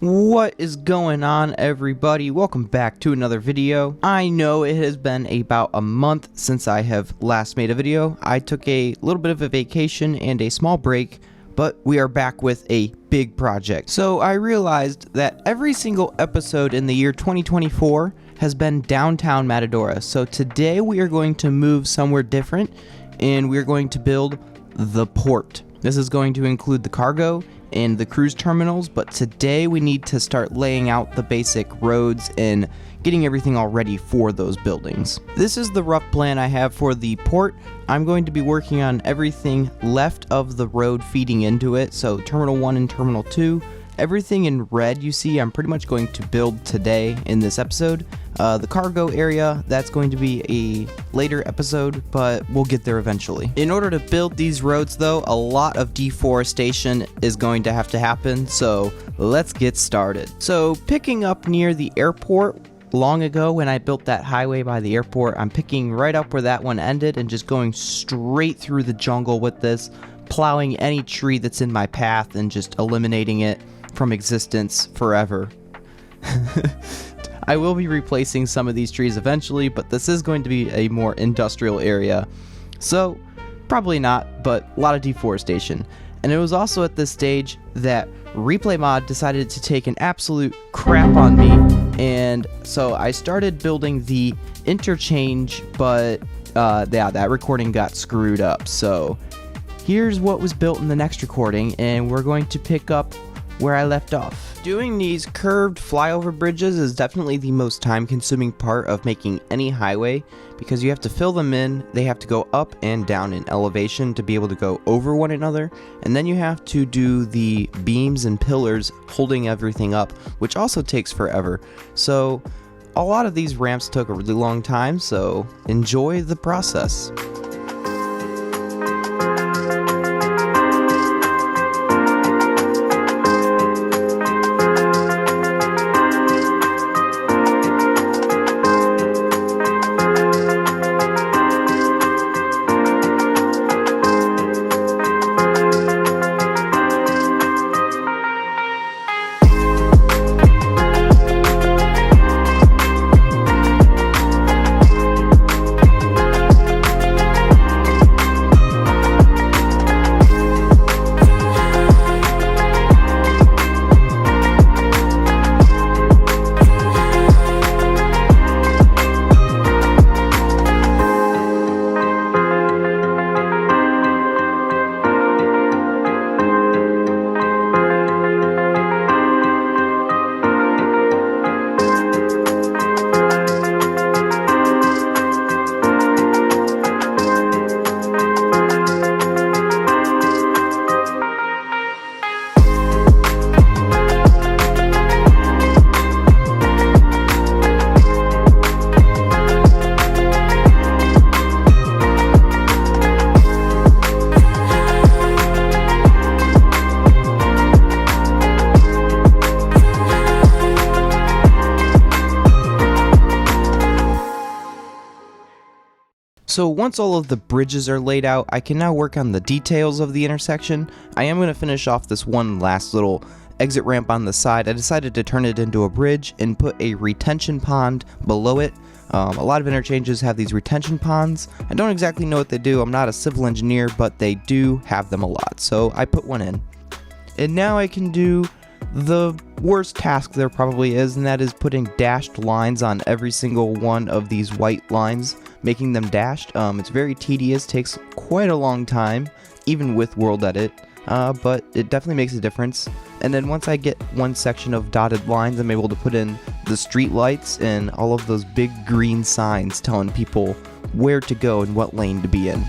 What is going on, everybody? Welcome back to another video. I know it has been about a month since I have last made a video. I took a little bit of a vacation and a small break, but we are back with a big project. So I realized that every single episode in the year 2024 has been downtown Matadora. So today we are going to move somewhere different and we are going to build the port. This is going to include the cargo and the cruise terminals, but today we need to start laying out the basic roads and getting everything all ready for those buildings. This is the rough plan I have for the port. I'm going to be working on everything left of the road feeding into it, so Terminal 1 and Terminal 2. Everything in red you see I'm pretty much going to build today in this episode. The cargo area, that's going to be a later episode, but we'll get there eventually. In order to build these roads though, a lot of deforestation is going to have to happen, so let's get started. So picking up near the airport, long ago when I built that highway by the airport, I'm picking right up where that one ended and just going straight through the jungle with this, plowing any tree that's in my path and just eliminating it from existence forever. I will be replacing some of these trees eventually, but this is going to be a more industrial area, so probably not, but a lot of deforestation. And it was also at this stage that Replay Mod decided to take an absolute crap on me, and so I started building the interchange, but yeah, that recording got screwed up. So here's what was built in the next recording, and we're going to pick up where I left off. Doing these curved flyover bridges is definitely the most time-consuming part of making any highway, because you have to fill them in, they have to go up and down in elevation to be able to go over one another, and then you have to do the beams and pillars holding everything up, which also takes forever. So a lot of these ramps took a really long time, so enjoy the process. So once all of the bridges are laid out, I can now work on the details of the intersection. I am going to finish off this one last little exit ramp on the side. I decided to turn it into a bridge and put a retention pond below it. A lot of interchanges have these retention ponds. I don't exactly know what they do. I'm not a civil engineer, but they do have them a lot. So I put one in. And now I can do the worst task there probably is, and that is putting dashed lines on every single one of these white lines, making them dashed. It's very tedious, takes quite a long time, even with worldedit, but it definitely makes a difference. And then once I get one section of dotted lines, I'm able to put in the street lights and all of those big green signs telling people where to go and what lane to be in.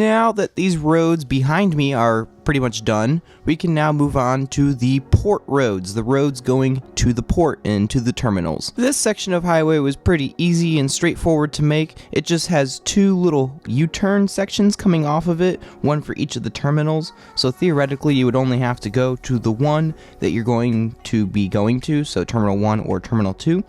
Now that these roads behind me are pretty much done, we can now move on to the port roads, the roads going to the port and to the terminals. This section of highway was pretty easy and straightforward to make. It just has two little U-turn sections coming off of it, one for each of the terminals. So theoretically, you would only have to go to the one that you're going to be going to, so Terminal 1 or Terminal 2.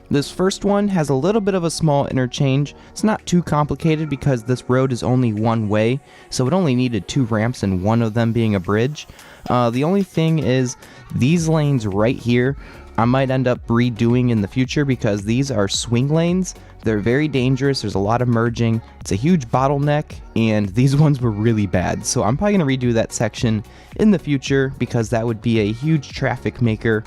This first one has a little bit of a small interchange. It's not too complicated because this road is only one way, so it only needed 2 ramps and one of them being a bridge. The only thing is these lanes right here I might end up redoing in the future because these are swing lanes. They're very dangerous, there's a lot of merging, it's a huge bottleneck, and these ones were really bad. So I'm probably going to redo that section in the future because that would be a huge traffic maker.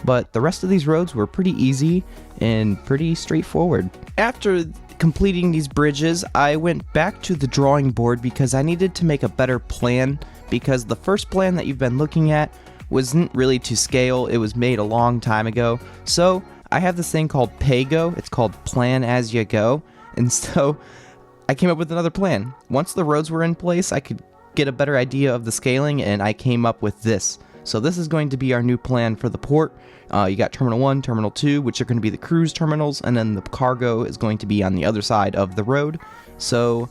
But the rest of these roads were pretty easy and pretty straightforward. After completing these bridges, I went back to the drawing board because I needed to make a better plan, because the first plan that you've been looking at wasn't really to scale. It was made a long time ago. So I have this thing called PayGo. It's called Plan As You Go. And so I came up with another plan. Once the roads were in place, I could get a better idea of the scaling, and I came up with this. So this is going to be our new plan for the port. You got Terminal 1, Terminal 2, which are going to be the cruise terminals, and then the cargo is going to be on the other side of the road. So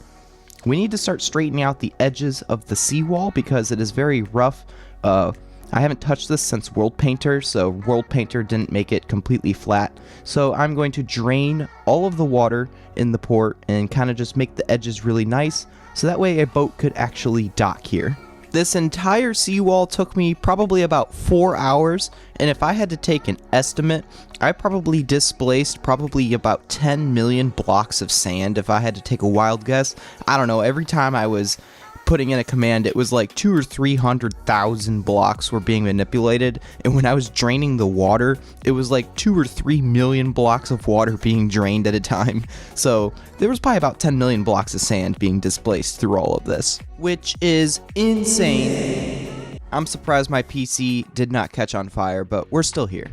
we need to start straightening out the edges of the seawall because it is very rough. I haven't touched this since World Painter, so World Painter didn't make it completely flat. So I'm going to drain all of the water in the port and kind of just make the edges really nice, so that way a boat could actually dock here. This entire seawall took me probably about 4 hours, and if I had to take an estimate, I probably displaced probably about 10 million blocks of sand if I had to take a wild guess. I don't know, every time I was putting in a command, it was like 200,000 or 300,000 blocks were being manipulated, and when I was draining the water, it was like 2 or 3 million blocks of water being drained at a time. So there was probably about 10 million blocks of sand being displaced through all of this, which is insane. I'm surprised my PC did not catch on fire, but we're still here.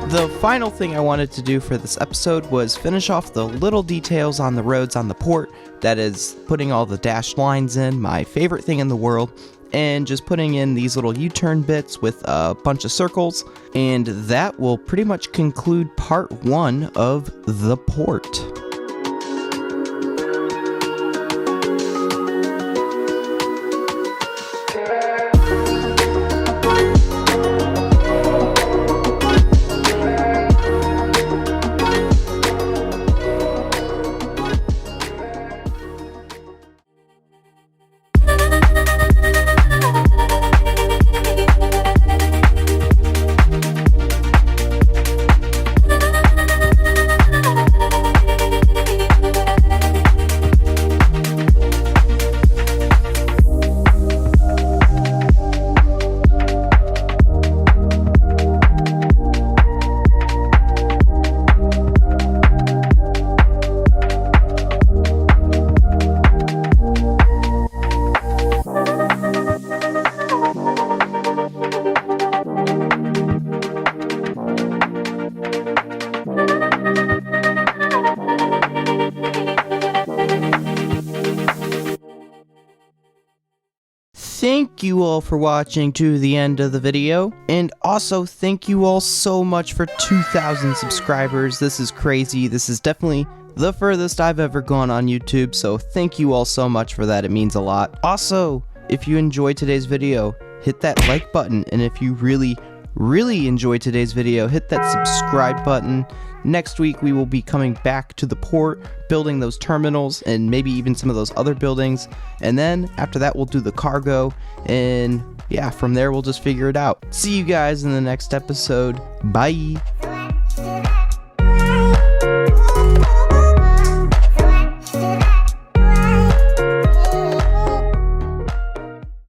The final thing I wanted to do for this episode was finish off the little details on the roads on the port, that is putting all the dashed lines in, my favorite thing in the world, and just putting in these little U-turn bits with a bunch of circles, and that will pretty much conclude part 1 of the port. Thank you all for watching to the end of the video, and also thank you all so much for 2,000 subscribers. This is crazy. This is definitely the furthest I've ever gone on YouTube, so thank you all so much for that. It means a lot. Also, if you enjoyed today's video, hit that like button, and if you really enjoyed today's video, hit that subscribe button. next week we will be coming back to the port, building those terminals and maybe even some of those other buildings. And then after that we'll do the cargo, and yeah, from there we'll just figure it out. See you guys in the next episode. Bye.